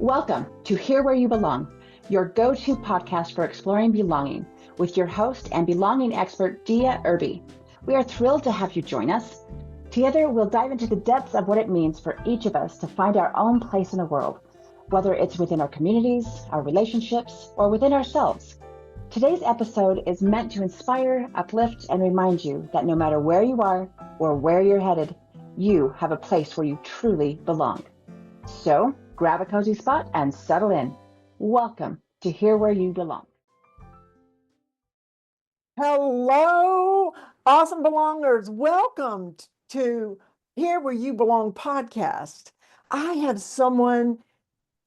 Welcome to Here Where You Belong, your go-to podcast for exploring belonging with your host and belonging expert, Dia Irby. We are thrilled to have you join us. Together, we'll dive into the depths of what it means for each of us to find our own place in the world, whether it's within our communities, our relationships, or within ourselves. Today's episode is meant to inspire, uplift, and remind you that no matter where you are or where you're headed, you have a place where you truly belong. So, grab a cozy spot and settle in. Welcome to Here Where You Belong. Hello, awesome belongers. Welcome to Here Where You Belong podcast. I have someone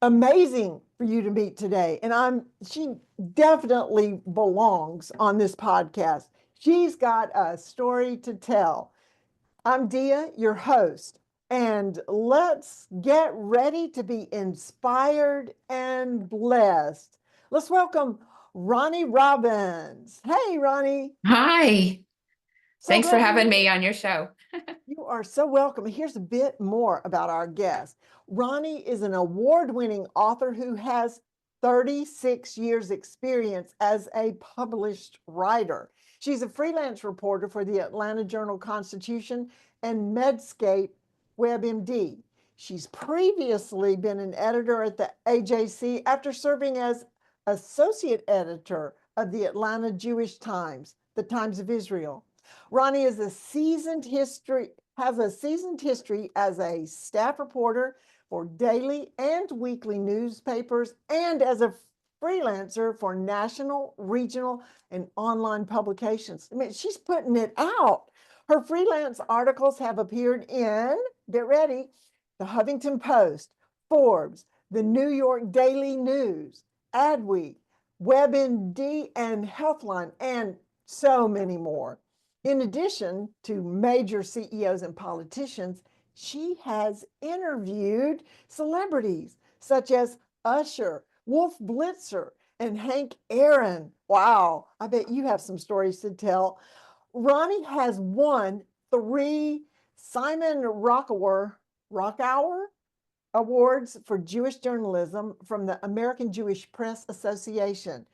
amazing for you to meet today, and she definitely belongs on this podcast. She's got a story to tell. I'm Dia, your host, and let's get ready to be inspired and blessed. Let's welcome Roni Robbins. Hey, Roni. Hi. Thanks for glad having me on your show. You are so welcome. Here's a bit more about our guest. Roni is an award-winning author who has 36 years experience as a published writer. She's a freelance reporter for the Atlanta Journal-Constitution and Medscape WebMD. She's previously been an editor at the AJC after serving as associate editor of the Atlanta Jewish Times, the Times of Israel. Roni has a seasoned history as a staff reporter for daily and weekly newspapers and as a freelancer for national, regional, and online publications. I mean, she's putting it out. Her freelance articles have appeared in, get ready, the Huffington Post, Forbes, the New York Daily News, Adweek, WebMD, and Healthline, and so many more. In addition to major CEOs and politicians, she has interviewed celebrities such as Usher, Wolf Blitzer, and Hank Aaron. Wow, I bet you have some stories to tell. Roni has won 3 Simon Rockower Awards for Jewish journalism from the American Jewish Press Association.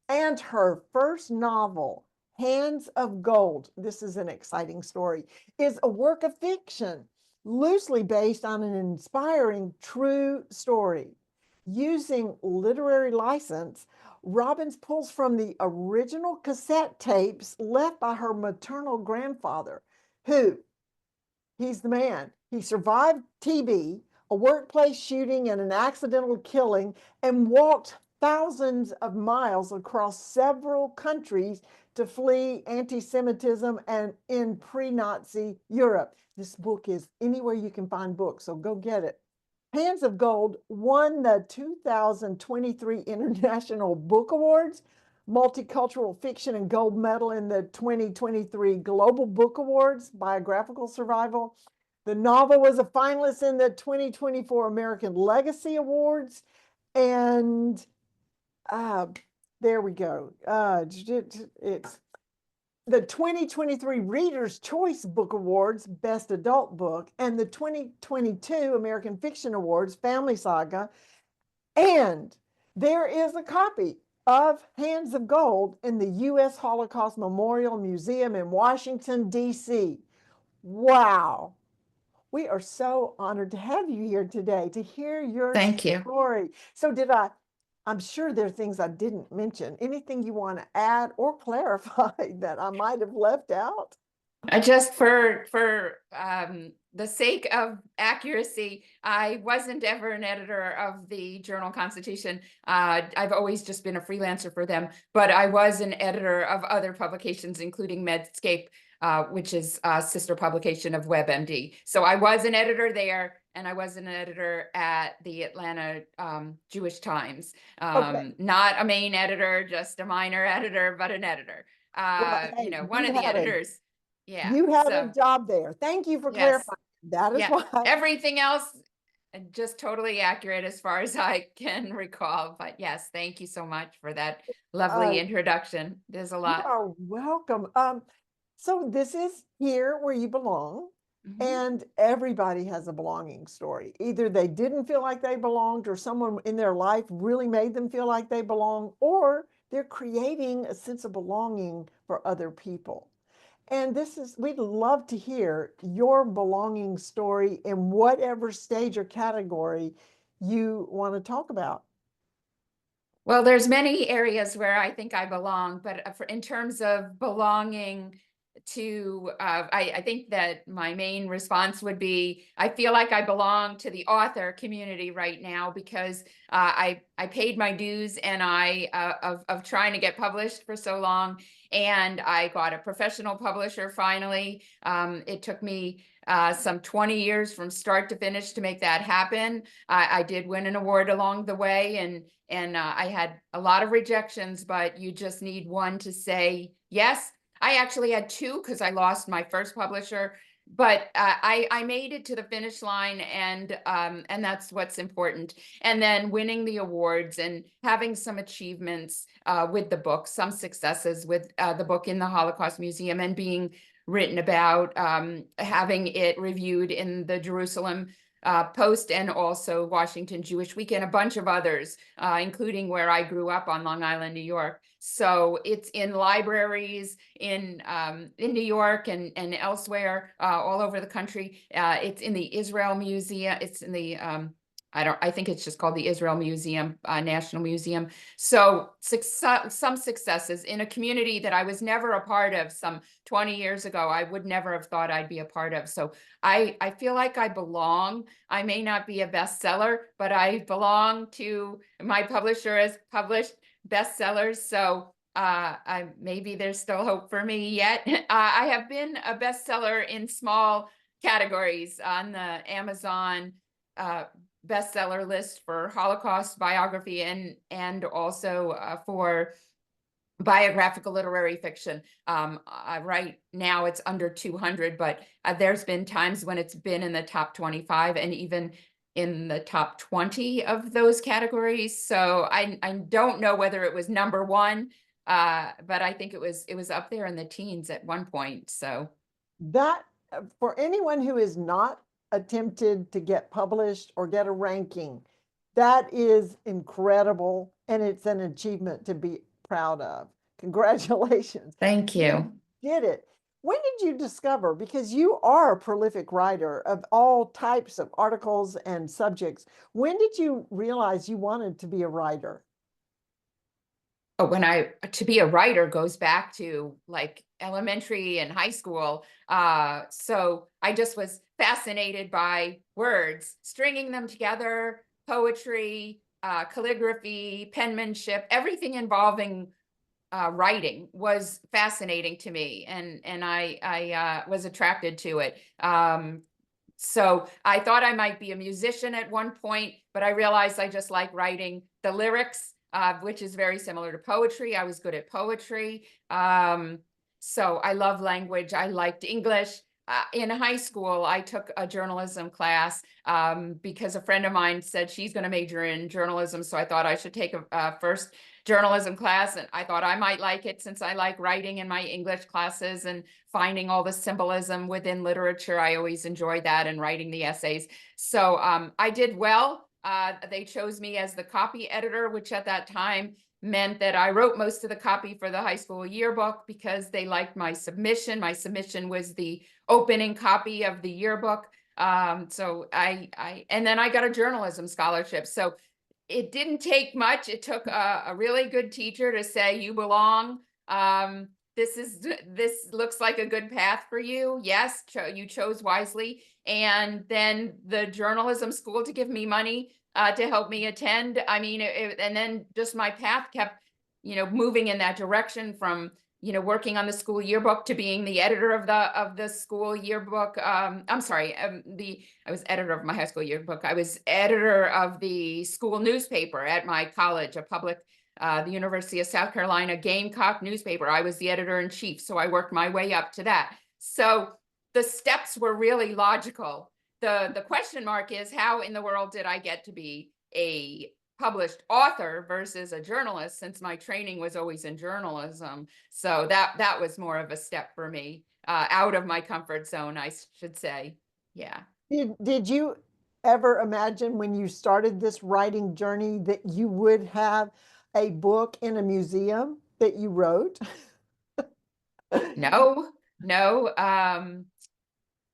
And her first novel, Hands of Gold, this is an exciting story, is a work of fiction, loosely based on an inspiring true story. Using literary license, Robbins pulls from the original cassette tapes left by her maternal grandfather, who, he's the man. He survived TB, a workplace shooting, and an accidental killing, and walked thousands of miles across several countries to flee anti-Semitism and in pre-Nazi Europe. This book is anywhere you can find books, so go get it. Hands of Gold won the 2023 International Book Awards, Multicultural Fiction, and Gold Medal in the 2023 Global Book Awards, Biographical Survival. The novel was a finalist in the 2024 American Legacy Awards, and there we go. It's the 2023 Reader's Choice Book Awards, Best Adult Book, and the 2022 American Fiction Awards, Family Saga. And there is a copy of Hands of Gold in the U.S. Holocaust Memorial Museum in Washington, D.C. Wow. We are so honored to have you here today to hear your story. So I'm sure there are things I didn't mention. Anything you want to add or clarify that I might have left out? Just for the sake of accuracy, I wasn't ever an editor of the Journal-Constitution. I've always just been a freelancer for them, but I was an editor of other publications, including Medscape, which is a sister publication of WebMD. So I was an editor there, and I was an editor at the Atlanta Jewish Times. Not a main editor, just a minor editor, but an editor. One of the editors. Yeah. You had a job there. Thank you for clarifying. That is why. Everything else, just totally accurate as far as I can recall. But yes, thank you so much for that lovely introduction. There's a lot. You are welcome. So this is Here Where You Belong. Mhm. And everybody has a belonging story. Either they didn't feel like they belonged, or someone in their life really made them feel like they belong, or they're creating a sense of belonging for other people. And we'd love to hear your belonging story in whatever stage or category you want to talk about. Well, there's many areas where I think I belong, but in terms of belonging to, I think that my main response would be, I feel like I belong to the author community right now because I paid my dues and of trying to get published for so long, and I got a professional publisher finally. It took me some 20 years from start to finish to make that happen. I did win an award along the way, and I had a lot of rejections, but you just need one to say yes. I actually had two because I lost my first publisher, but I made it to the finish line, and that's what's important. And then winning the awards and having some achievements with the book, some successes with the book in the Holocaust Museum, and being written about, having it reviewed in the Jerusalem Post and also Washington Jewish Week, and a bunch of others, including where I grew up on Long Island, New York. So it's in libraries in New York and elsewhere, all over the country. It's in the Israel Museum. It's in the I think it's just called the Israel Museum, National Museum. So some successes in a community that I was never a part of some 20 years ago. I would never have thought I'd be a part of. So I feel like I belong. I may not be a bestseller, but I belong to, my publisher has published bestsellers. So maybe there's still hope for me yet. I have been a bestseller in small categories on the Amazon bestseller list for Holocaust biography and also for biographical literary fiction. Right now it's under 200, but there's been times when it's been in the top 25 and even in the top 20 of those categories. So I don't know whether it was number one, but I think it was up there in the teens at one point. So That, for anyone who is not attempted to get published or get a ranking, that is incredible, and it's an achievement to be proud of. Congratulations. thank you. Did it. When did you discover, because you are a prolific writer of all types of articles and subjects, when did you realize you wanted to be a writer? Oh, to be a writer goes back to like elementary and high school. So I just was fascinated by words, stringing them together, poetry, calligraphy, penmanship, everything involving writing was fascinating to me, and I was attracted to it. So I thought I might be a musician at one point, but I realized I just like writing the lyrics, which is very similar to poetry. I was good at poetry. So I love language. I liked English. In high school, I took a journalism class because a friend of mine said she's going to major in journalism. So I thought I should take a first journalism class, and I thought I might like it since I like writing in my English classes and finding all the symbolism within literature. I always enjoyed that, and writing the essays. So I did well. They chose me as the copy editor, which at that time meant that I wrote most of the copy for the high school yearbook because they liked my submission. My submission was the opening copy of the yearbook. So and then I got a journalism scholarship. So it didn't take much. It took a really good teacher to say, you belong. This looks like a good path for you. Yes, you chose wisely. And then the journalism school to give me money to help me attend. I mean, and then just my path kept, moving in that direction from, working on the school yearbook to being the editor of the school yearbook. I'm sorry, I was editor of my high school yearbook. I was editor of the school newspaper at my college, a public, the University of South Carolina Gamecock newspaper. I was the editor in chief, so I worked my way up to that. So the steps were really logical. The question mark is, how in the world did I get to be a published author versus a journalist, since my training was always in journalism? So that was more of a step for me. out of my comfort zone, I should say. Yeah. Did you ever imagine when you started this writing journey that you would have a book in a museum that you wrote? No, no.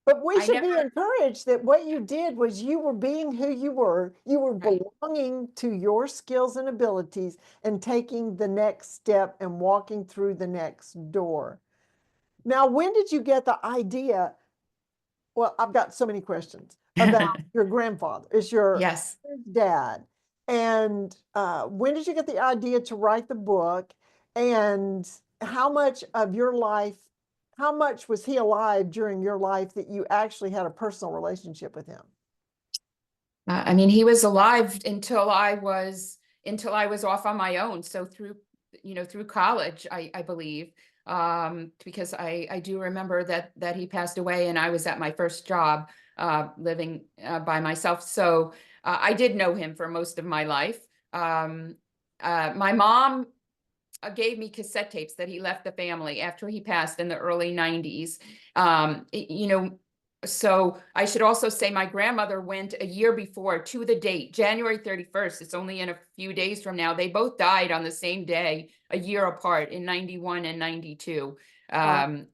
But we I should be never, encouraged that what you did was you were being who you were. You were right. belonging to your skills and abilities and taking the next step and walking through the next door. Now, when did you get the idea? Well, I've got so many questions about your grandfather. Is your Yes. dad? And when did you get the idea to write the book? And how much of your life, how much was he alive during your life that you actually had a personal relationship with him? I mean, he was alive until I was off on my own. So through, through college, I believe, because I do remember that he passed away and I was at my first job, living by myself. So I did know him for most of my life. My mom gave me cassette tapes that he left the family after he passed in the early 90s. So I should also say my grandmother went a year before, to the date, January 31st. It's only in a few days from now. They both died on the same day, a year apart, in 91 and 92. And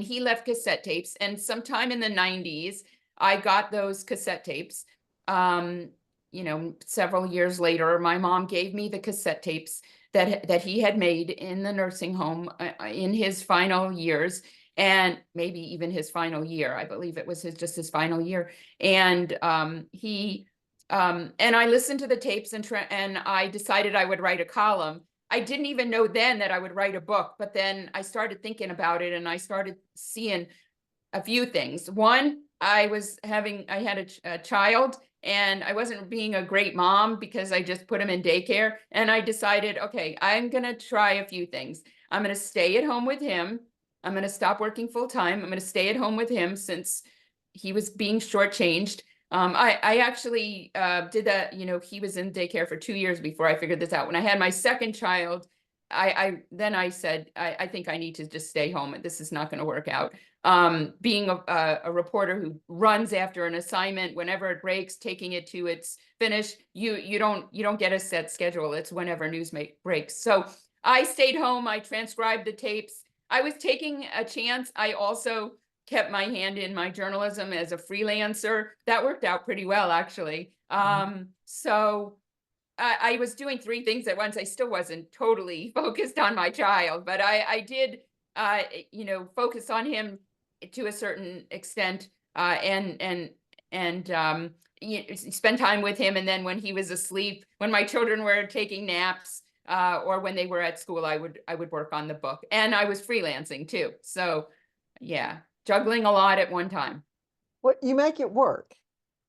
he left cassette tapes. And sometime in the 90s, I got those cassette tapes. Several years later, my mom gave me the cassette tapes that he had made in the nursing home in his final years, and maybe even his final year. I believe it was just his final year. And and I listened to the tapes and I decided I would write a column. I didn't even know then that I would write a book, but then I started thinking about it and I started seeing a few things. One, I had a child and I wasn't being a great mom because I just put him in daycare. And I decided, okay, I'm going to try a few things. I'm going to stay at home with him. I'm going to stop working full time. I'm going to stay at home with him since he was being shortchanged. I actually did that. He was in daycare for 2 years before I figured this out. When I had my second child, then I said, I think I need to just stay home and this is not going to work out. Being a reporter who runs after an assignment whenever it breaks, taking it to its finish, you don't get a set schedule. It's whenever news breaks. So I stayed home. I transcribed the tapes. I was taking a chance. I also kept my hand in my journalism as a freelancer. That worked out pretty well, actually. So I was doing 3 things at once. I still wasn't totally focused on my child, but I did, focus on him to a certain extent, and spend time with him. And then when he was asleep, when my children were taking naps, or when they were at school, I would work on the book. And I was freelancing too. So yeah, juggling a lot at one time. Well, you make it work.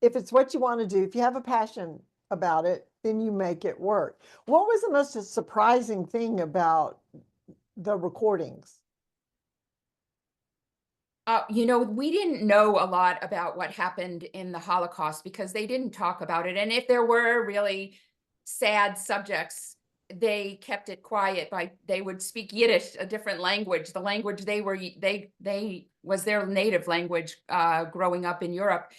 If it's what you want to do, if you have a passion about it, then you make it work. What was the most surprising thing about the recordings? We didn't know a lot about what happened in the Holocaust because they didn't talk about it. And if there were really sad subjects, they kept it quiet. They would speak Yiddish, a different language, the language they was their native language, growing up in Europe.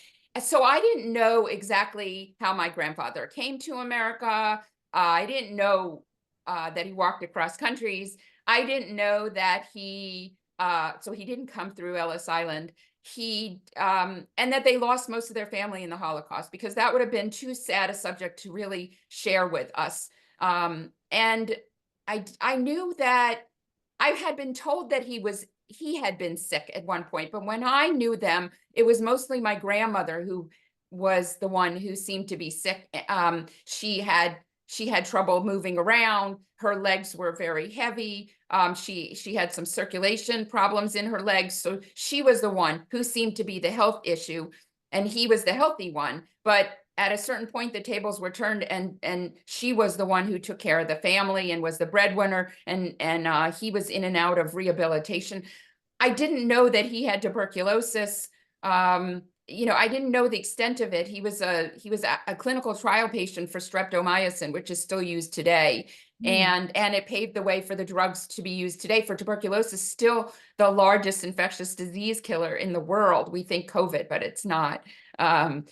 So I didn't know exactly how my grandfather came to America. I didn't know that he walked across countries. I didn't know that so he didn't come through Ellis Island. And that they lost most of their family in the Holocaust, because that would have been too sad a subject to really share with us. And I knew that I had been told that he had been sick at one point, but when I knew them, it was mostly my grandmother who was the one who seemed to be sick. She had trouble moving around. Her legs were very heavy. She had some circulation problems in her legs. So she was the one who seemed to be the health issue, and he was the healthy one. But at a certain point, the tables were turned, and she was the one who took care of the family and was the breadwinner. And he was in and out of rehabilitation. I didn't know that he had tuberculosis. I didn't know the extent of it. He was a clinical trial patient for streptomycin, which is still used today. And it paved the way for the drugs to be used today for tuberculosis, still the largest infectious disease killer in the world. We think COVID, but it's not. And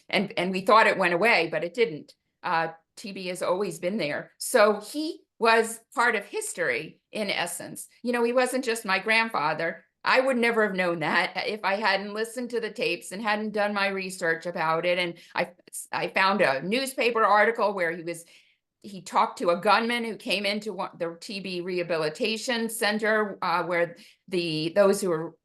we thought it went away, but it didn't. TB has always been there. So he was part of history in essence. He wasn't just my grandfather. I would never have known that if I hadn't listened to the tapes and hadn't done my research about it. And I found a newspaper article where he talked to a gunman who came into the TB rehabilitation center where those who were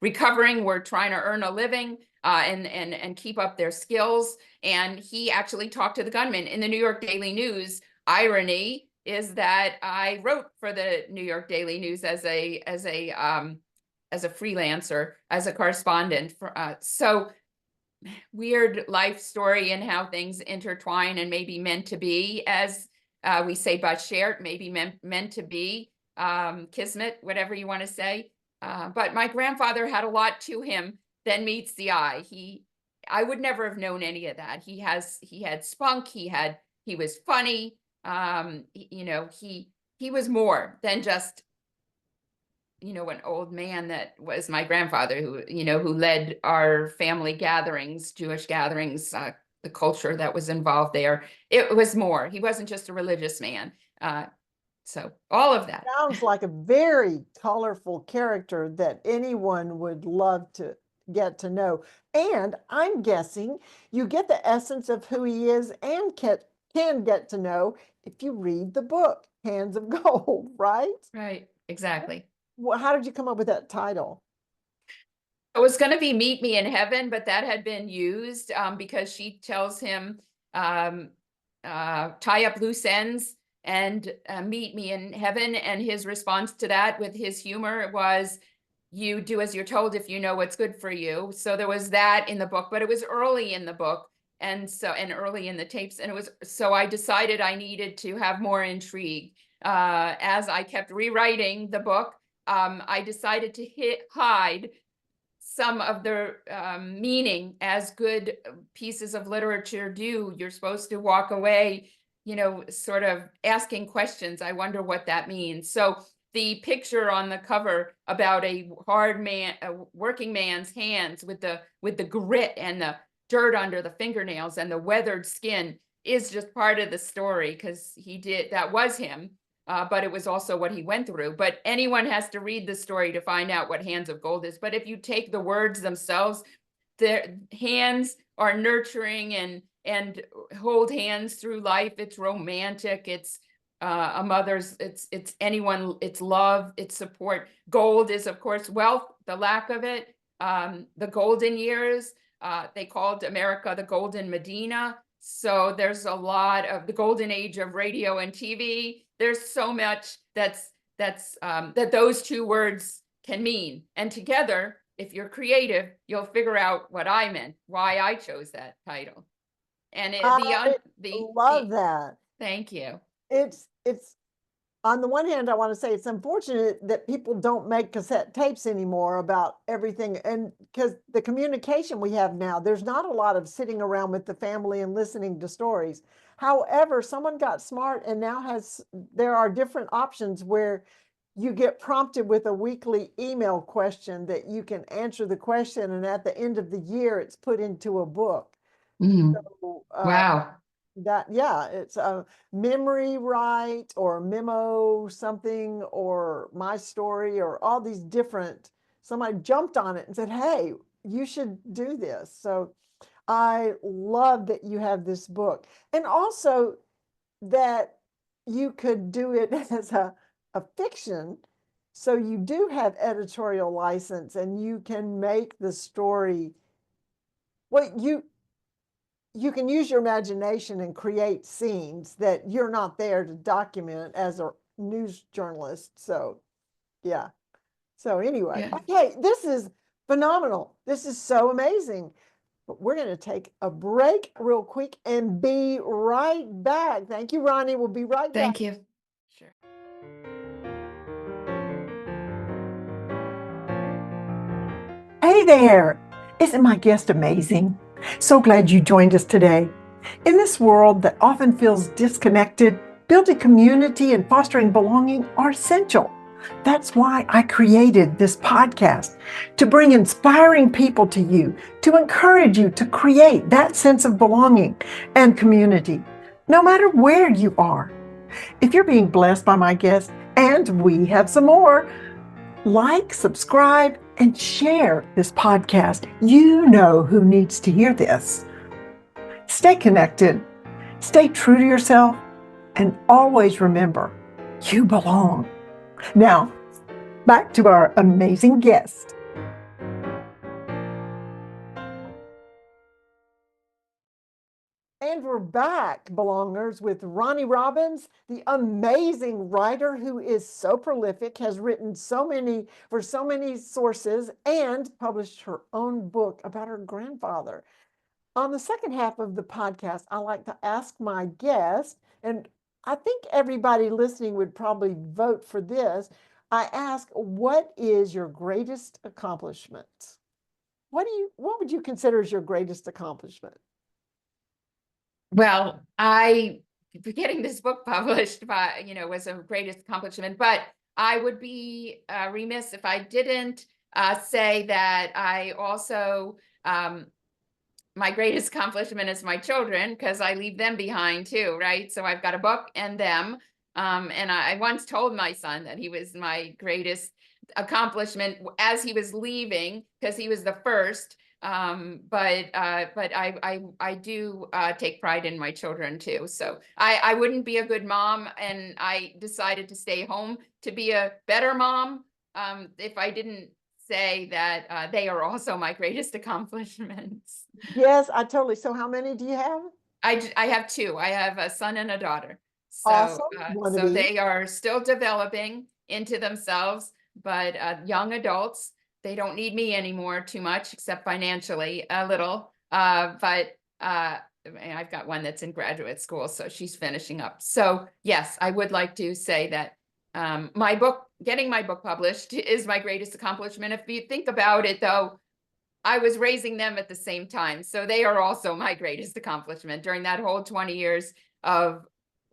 recovering were trying to earn a living and keep up their skills. And he actually talked to the gunman in the New York Daily News. Irony is that I wrote for the New York Daily News as a freelancer, as a correspondent. So weird life story and how things intertwine and maybe meant to be, as we say, bashert, maybe meant to be, kismet, whatever you want to say. But my grandfather had a lot to him than meets the eye. I would never have known any of that. He had spunk. He was funny. He was more than just an old man that was my grandfather who led our family gatherings, Jewish gatherings, the culture that was involved there. It was more. He wasn't just a religious man. So all of that. Sounds like a very colorful character that anyone would love to get to know. And I'm guessing you get the essence of who he is and can get to know if you read the book, Hands of Gold, right? Right, exactly. Well, how did you come up with that title? It was going to be Meet Me in Heaven, but that had been used because she tells him, tie up loose ends and meet me in heaven. And his response to that with his humor was, you do as you're told if you know what's good for you. So there was that in the book, but it was early in the book and early in the tapes. And so I decided I needed to have more intrigue. As I kept rewriting the book, I decided to hide some of the meaning, as good pieces of literature do. You're supposed to walk away, sort of asking questions. I wonder what that means. So the picture on the cover about a working man's hands with the grit and the dirt under the fingernails and the weathered skin is just part of the story, because that was him. But it was also what he went through. But anyone has to read the story to find out what Hands of Gold is. But if you take the words themselves, their hands are nurturing and hold hands through life. It's romantic. It's a mother's. It's anyone. It's love. It's support. Gold is, of course, wealth. The lack of it. The golden years. They called America the Golden Medina. So there's a lot of the golden age of radio and TV. There's so much that those two words can mean. And together, if you're creative, you'll figure out what I meant, why I chose that title. And love that. Thank you. It's on the one hand, I want to say it's unfortunate that people don't make cassette tapes anymore about everything. And because the communication we have now, there's not a lot of sitting around with the family and listening to stories. However, someone got smart and now there are different options where you get prompted with a weekly email question that you can answer the question. And at the end of the year, it's put into a book. Mm. So, wow. It's a memory right or memo something or my story or all these different, somebody jumped on it and said, hey, you should do this. So I love that you have this book, and also that you could do it as a fiction. So you do have editorial license and you can make the story. Well, you can use your imagination and create scenes that you're not there to document as a news journalist. So, yeah. So anyway, Okay, this is phenomenal. This is so amazing. But we're going to take a break real quick and be right back. Thank you, Roni. We'll be right back. Thank you. Sure. Hey there. Isn't my guest amazing? So glad you joined us today. In this world that often feels disconnected, Building community and fostering belonging are essential. That's why I created this podcast, to bring inspiring people to you, to encourage you to create that sense of belonging and community, no matter where you are. If you're being blessed by my guests, and we have some more, like, subscribe, and share this podcast. You know who needs to hear this. Stay connected, stay true to yourself, and always remember, you belong. Now, back to our amazing guest. And we're back, belongers, with Roni Robbins, the amazing writer who is so prolific, has written for so many sources, and published her own book about her grandfather. On the second half of the podcast, I like to ask my guest, and I think everybody listening would probably vote for this. I ask, what is your greatest accomplishment? What would you consider as your greatest accomplishment? Well, getting this book published was a greatest accomplishment, but I would be remiss if I didn't say that I also, my greatest accomplishment is my children, because I leave them behind too, right? So I've got a book and them. And I once told my son that he was my greatest accomplishment as he was leaving, because he was the first. But I do take pride in my children too. So I wouldn't be a good mom, and I decided to stay home to be a better mom, if I didn't say that they are also my greatest accomplishments. Yes, I totally. So how many do you have? I have two. I have a son and a daughter. So Awesome. so they are still developing into themselves, but young adults. They don't need me anymore too much, except financially a little. But I've got one that's in graduate school, so she's finishing up. So yes, I would like to say that getting my book published is my greatest accomplishment. If you think about it, though, I was raising them at the same time. So they are also my greatest accomplishment during that whole 20 years of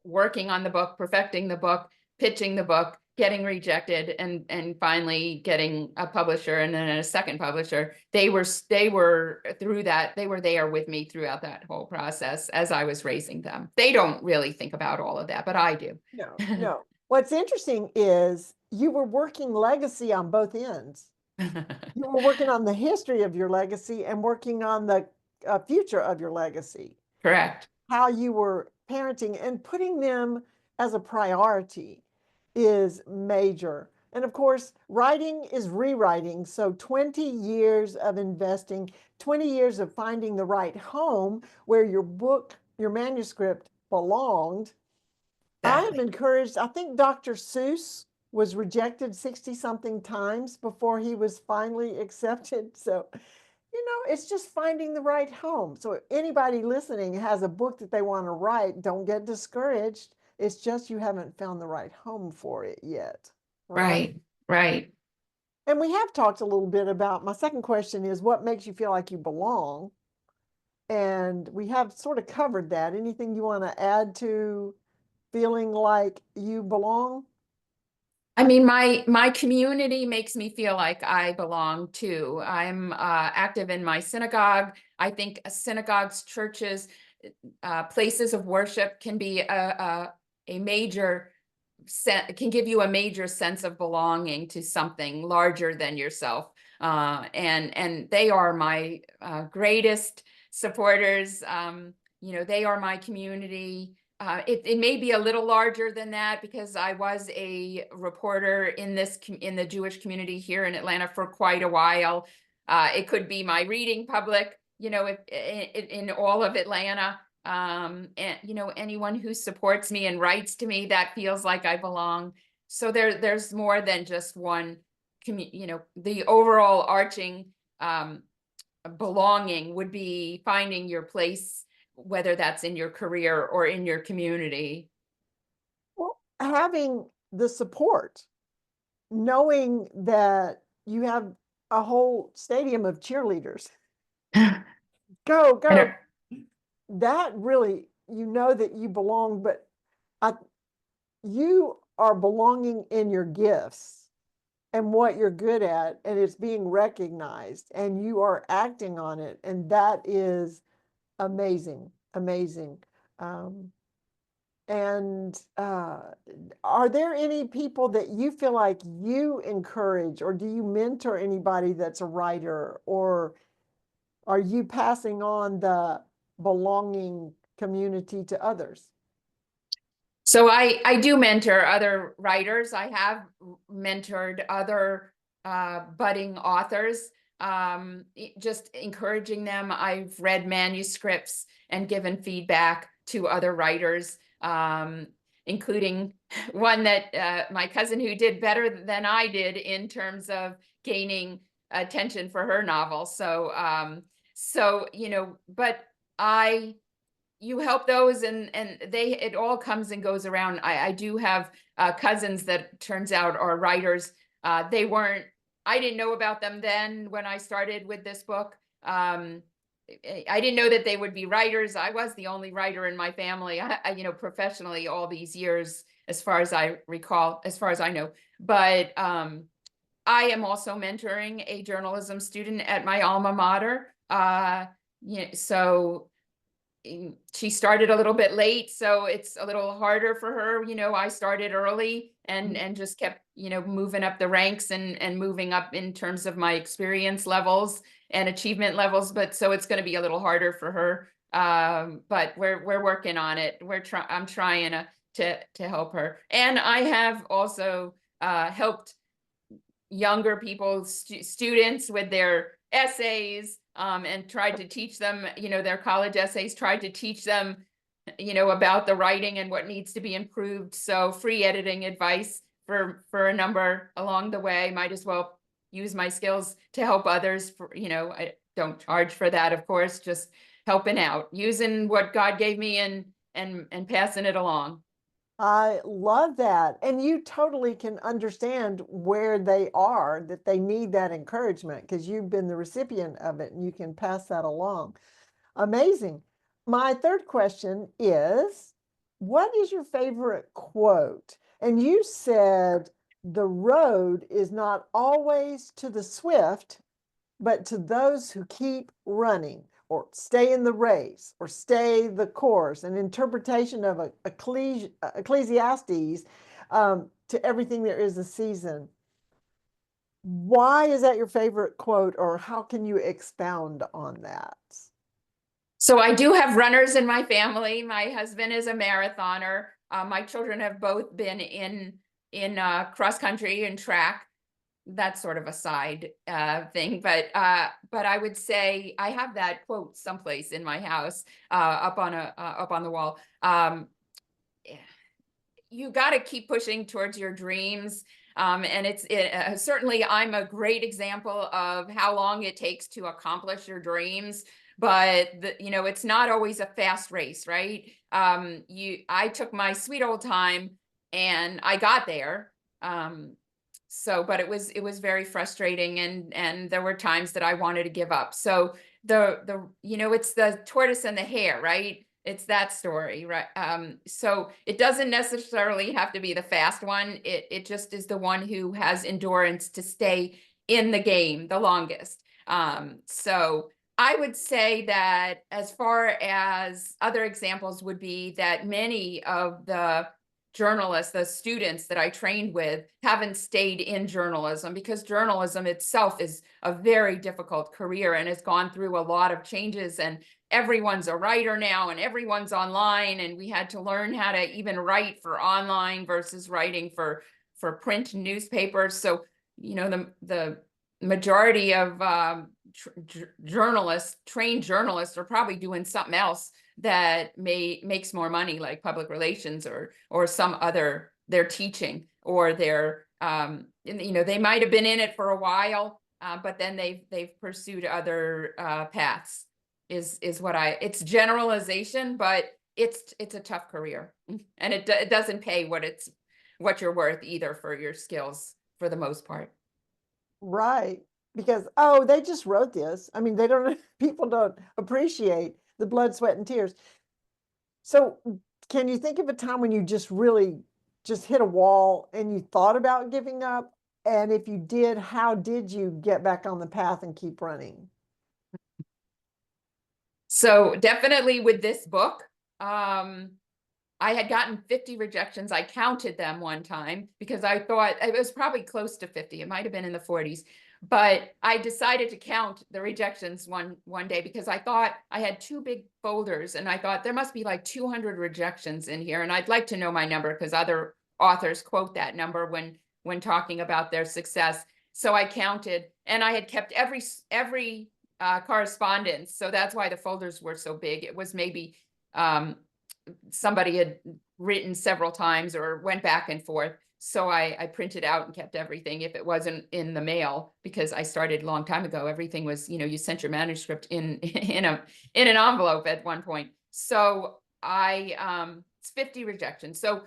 working on the book, perfecting the book, pitching the book, getting rejected, and finally getting a publisher and then a second publisher. They were through that. They were there with me throughout that whole process as I was raising them. They don't really think about all of that, but I do. No. What's interesting is you were working legacy on both ends. You were working on the history of your legacy and working on the future of your legacy. Correct. How you were parenting and putting them as a priority is major. And of course, writing is rewriting. So 20 years of investing, 20 years of finding the right home where your book, your manuscript belonged. I am encouraged. I think Dr. Seuss was rejected 60-something times before he was finally accepted. So, it's just finding the right home. So if anybody listening has a book that they want to write, don't get discouraged. It's just you haven't found the right home for it yet. Right. And we have talked a little bit about, my second question is, what makes you feel like you belong? And we have sort of covered that. Anything you want to add to feeling like you belong? I mean, my community makes me feel like I belong too. I'm active in my synagogue. I think synagogues, churches, places of worship can be a major can give you a major sense of belonging to something larger than yourself. And they are my greatest supporters. They are my community. It may be a little larger than that because I was a reporter in the Jewish community here in Atlanta for quite a while. It could be my reading public, in all of Atlanta. And anyone who supports me and writes to me, that feels like I belong. So there's more than just one the overall arching belonging would be finding your place, whether that's in your career or in your community. Well, having the support, knowing that you have a whole stadium of cheerleaders. Go. That really, that you belong. But you are belonging in your gifts and what you're good at, and it's being recognized, and you are acting on it, and that is amazing, amazing. Um, and are there any people that you feel like you encourage, or do you mentor anybody that's a writer, or are you passing on the belonging community to others? So I do mentor other writers. I have mentored other budding authors, just encouraging them. I've read manuscripts and given feedback to other writers, including one that my cousin who did better than I did in terms of gaining attention for her novel. So but you help those, and it all comes and goes around. I do have cousins that turns out are writers. I didn't know about them then when I started with this book. I didn't know that they would be writers. I was the only writer in my family, professionally all these years, as far as I recall, as far as I know. But I am also mentoring a journalism student at my alma mater. So she started a little bit late, so it's a little harder for her. I started early and just kept, moving up the ranks and moving up in terms of my experience levels and achievement levels. But so it's going to be a little harder for her. But we're working on it. I'm trying to help her. And I have also helped younger people, students with their essays, and tried to teach them, their college essays, tried to teach them, about the writing and what needs to be improved. So free editing advice for a number along the way. Might as well use my skills to help others. I don't charge for that, of course, just helping out, using what God gave me and passing it along. I love that. And you totally can understand where they are, that they need that encouragement because you've been the recipient of it and you can pass that along. Amazing. My third question is, what is your favorite quote? And you said, the road is not always to the swift, but to those who keep running, or stay in the race, or stay the course, an interpretation of Ecclesiastes, to everything there is a season. Why is that your favorite quote, or how can you expound on that? So I do have runners in my family. My husband is a marathoner. My children have both been in cross country and track. That's sort of a side thing, but I would say I have that quote someplace in my house, up on the wall. You got to keep pushing towards your dreams. And certainly I'm a great example of how long it takes to accomplish your dreams. But it's not always a fast race, right? I took my sweet old time and I got there. But it was very frustrating, and there were times that I wanted to give up. So it's the tortoise and the hare, right? It's that story, right? So it doesn't necessarily have to be the fast one. It just is the one who has endurance to stay in the game the longest. So I would say that, as far as other examples, would be that many of the journalists, the students that I trained with, haven't stayed in journalism, because journalism itself is a very difficult career and has gone through a lot of changes, and everyone's a writer now and everyone's online, and we had to learn how to even write for online versus writing for print newspapers. So the majority of trained journalists are probably doing something else that makes more money, like public relations or some other, their teaching, or their they might have been in it for a while, but then they've pursued other paths. It's generalization, but it's a tough career, and it doesn't pay what you're worth either for your skills for the most part. Right. Because, they just wrote this. I mean, people don't appreciate the blood, sweat, and tears. So can you think of a time when you just really just hit a wall and you thought about giving up? And if you did, how did you get back on the path and keep running? So definitely with this book, I had gotten 50 rejections. I counted them one time because I thought it was probably close to 50. It might have been in the 40s. But I decided to count the rejections one day because I thought I had 2 big folders and I thought there must be like 200 rejections in here. And I'd like to know my number because other authors quote that number when talking about their success. So I counted, and I had kept every correspondence. So that's why the folders were so big. It was maybe somebody had written several times or went back and forth. So I printed out and kept everything if it wasn't in the mail, because I started a long time ago. Everything was, you sent your manuscript in an envelope at one point. So it's 50 rejections. So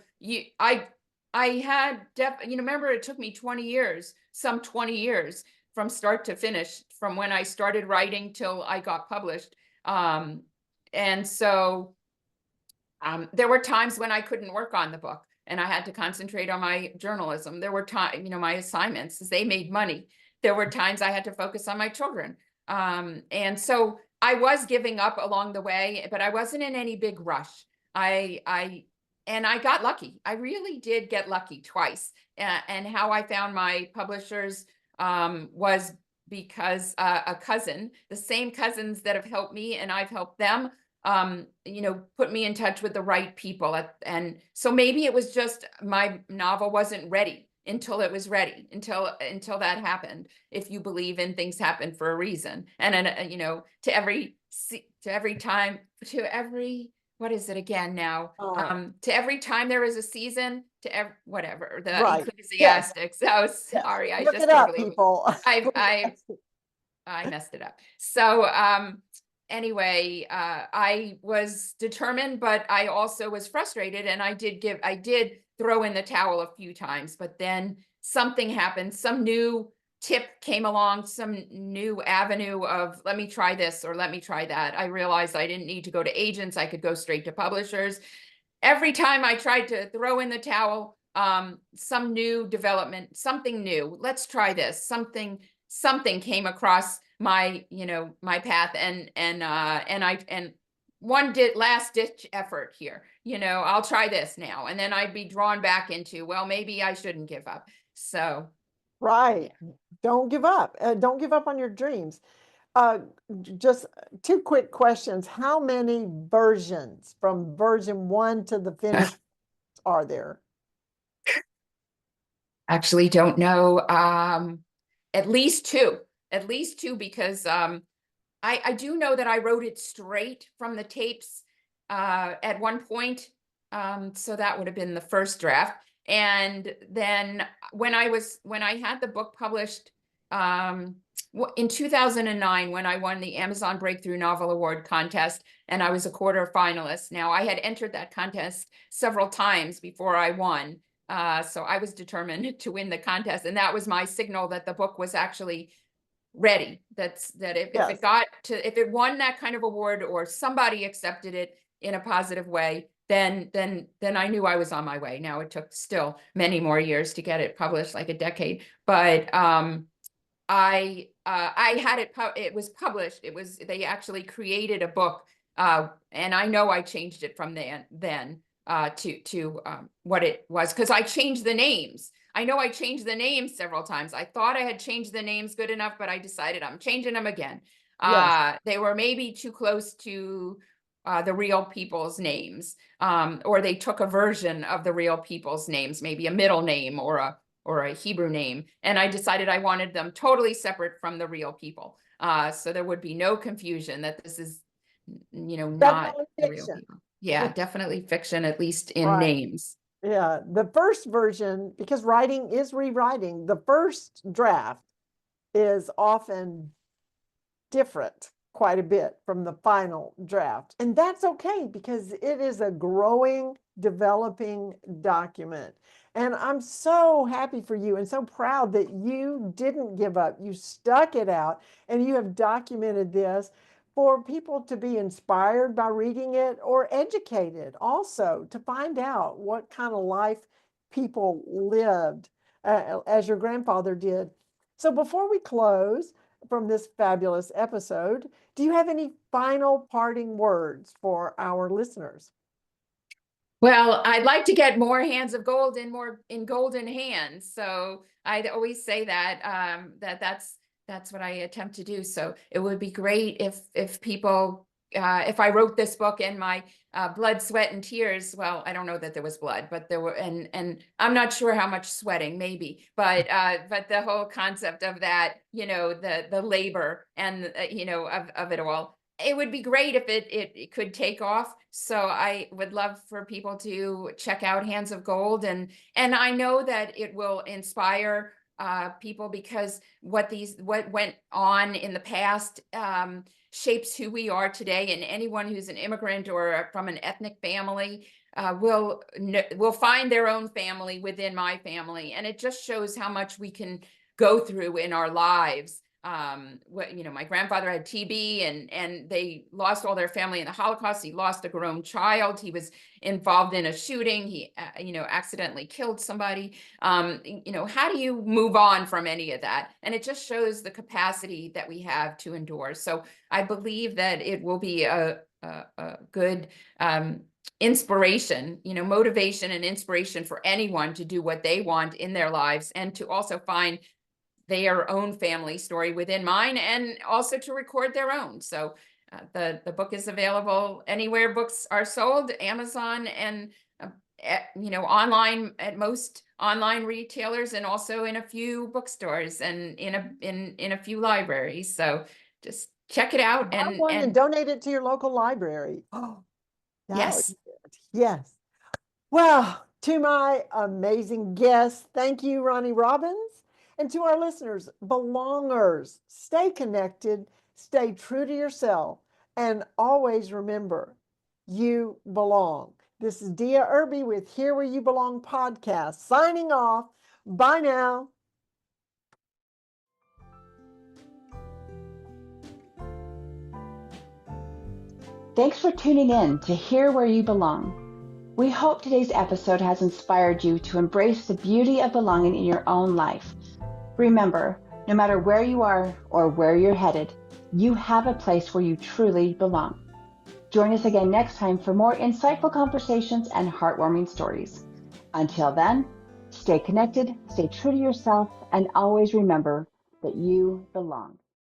I had remember it took me 20 years, some 20 years from start to finish, from when I started writing till I got published. And so there were times when I couldn't work on the book and I had to concentrate on my journalism. There were times, my assignments, they made money. There were times I had to focus on my children. And so I was giving up along the way, but I wasn't in any big rush. And I got lucky. I really did get lucky twice. And how I found my publishers was because a cousin, the same cousins that have helped me and I've helped them, put me in touch with the right people. And so maybe it was just my novel wasn't ready until it was ready, until that happened. If you believe in things happen for a reason. And then, what is it again now? To every time there is a season, whatever, the Right. ecclesiastics. Yes. Oh, sorry. I Look just it up, totally, people. I messed it up. So, anyway, I was determined, but I also was frustrated, and I did throw in the towel a few times, but then something happened. Some new tip came along, some new avenue of, let me try this or let me try that. I realized I didn't need to go to agents. I could go straight to publishers. Every time I tried to throw in the towel, some new development, something new, let's try this, something came across my path, and one last ditch effort here, I'll try this now. And then I'd be drawn back into, well, maybe I shouldn't give up. So. Right. Yeah. Don't give up. Don't give up on your dreams. Just 2 quick questions. How many versions from version 1 to the finished are there? Actually don't know. At least two, because I do know that I wrote it straight from the tapes at one point. So that would have been the first draft. And then when I had the book published in 2009, when I won the Amazon Breakthrough Novel Award contest, and I was a quarter finalist. Now, I had entered that contest several times before I won. So I was determined to win the contest. And that was my signal that the book was actually ready. That if it won that kind of award, or somebody accepted it in a positive way, then I knew I was on my way. Now, it took still many more years to get it published, like a decade. But I had it was published. They actually created a book, and I know I changed it from then to what it was, because I changed the names. I know I changed the names several times. I thought I had changed the names good enough, but I decided I'm changing them again. Yes. They were maybe too close to the real people's names, or they took a version of the real people's names, maybe a middle name or a Hebrew name. And I decided I wanted them totally separate from the real people. So there would be no confusion that this is, not the real people. Yeah, definitely fiction, at least in names. Yeah, the first version, because writing is rewriting, the first draft is often different quite a bit from the final draft. And that's okay, because it is a growing, developing document. And I'm so happy for you and so proud that you didn't give up. You stuck it out, and you have documented this for people to be inspired by reading it, or educated also to find out what kind of life people lived as your grandfather did. So before we close from this fabulous episode, do you have any final parting words for our listeners? Well, I'd like to get more hands of gold and more in golden hands. So I'd always say that that's what I attempt to do. So it would be great if people if I wrote this book in my blood, sweat, and tears. Well, I don't know that there was blood, but there were, and I'm not sure how much sweating, maybe, but the whole concept of that, the labor and of it all. It would be great if it could take off. So I would love for people to check out Hands of Gold, and I know that it will inspire people, because what went on in the past shapes who we are today. And anyone who's an immigrant or from an ethnic family will find their own family within my family, and it just shows how much we can go through in our lives. My grandfather had TB, and they lost all their family in the Holocaust. He lost a grown child. He was involved in a shooting. He accidentally killed somebody. How do you move on from any of that? And it just shows the capacity that we have to endure. So I believe that it will be a good inspiration, motivation and inspiration for anyone to do what they want in their lives, and to also find their own family story within mine, and also to record their own. So the book is available anywhere books are sold, Amazon, and online at most online retailers, and also in a few bookstores, and in a few libraries. So just check it out and donate it to your local library. Oh, yes. Yes. Well, to my amazing guests, thank you, Roni Robbins. And to our listeners, belongers, stay connected, stay true to yourself, and always remember, you belong. This is Dia Irby with Here Where You Belong podcast, signing off. Bye now. Thanks for tuning in to Here Where You Belong. We hope today's episode has inspired you to embrace the beauty of belonging in your own life. Remember, no matter where you are or where you're headed, you have a place where you truly belong. Join us again next time for more insightful conversations and heartwarming stories. Until then, stay connected, stay true to yourself, and always remember that you belong.